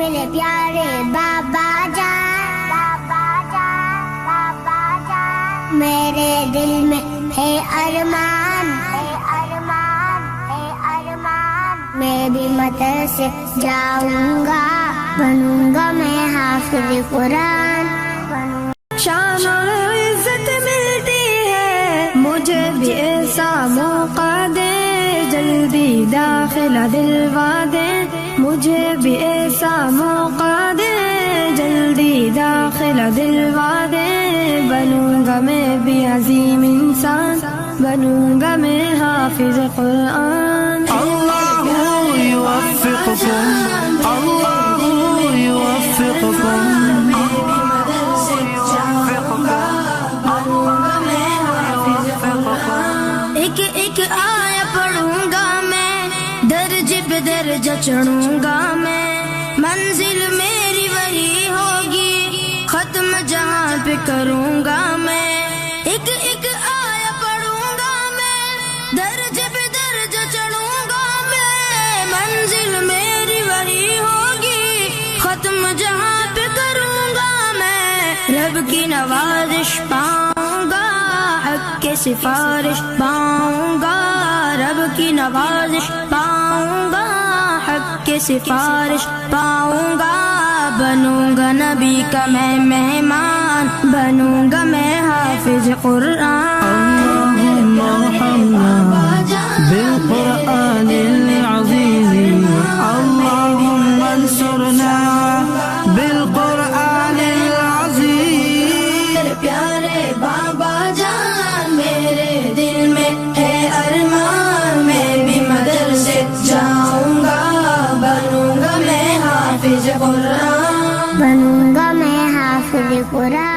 میرے پیارے بابا جان، بابا جان، بابا جان، میرے دل میں ہے ارمان، ہے ارمان، ہے ارمان، میں بھی مدرسے جاؤں گا، بنوں گا میں حافظ قرآن، بنوں گا۔ شان اور عزت ملتی ہے مجھے بھی ایسا موقع دے، جلدی داخلہ دلوا دے، مجھے بھی ایسا موقع دے، جلدی داخلہ دلوا دے، بنوں گا میں بھی عظیم انسان، بنوں گا میں حافظ قرآن۔ اللہ یوفقکم، اللہ یوفقکم۔ ایک ایک آیا پڑھوں گا میں، درج پہ درجہ چڑھوں گا میں، منزل میری وہی ہوگی، ختم جہاں پہ کروں گا میں۔ ایک ایک آیا پڑھوں گا میں، درج پہ درجہ چڑھوں گا میں، منزل میری وہی ہوگی، ختم جہاں پہ کروں گا میں۔ رب کی نوازش پاؤں گا، حق کے سفارش پاؤں گا، رب کی نوازش پاؤں گا، حق کے سفارش پاؤں گا، بنوں گا نبی کا میں مہمان، بنوں گا میں حافظ قرآن۔ اللہم ارحمنا بالقرآن العظیم، اللہم انصرنا بالقرآن العظیم۔ میرے پیارے بابا جان، میرے دل میں ہے ارمان، میں بھی مدرسے جاؤں گا، بنوں گا میں حافظ قرآن، بنوں گا میں حافظ قرآن۔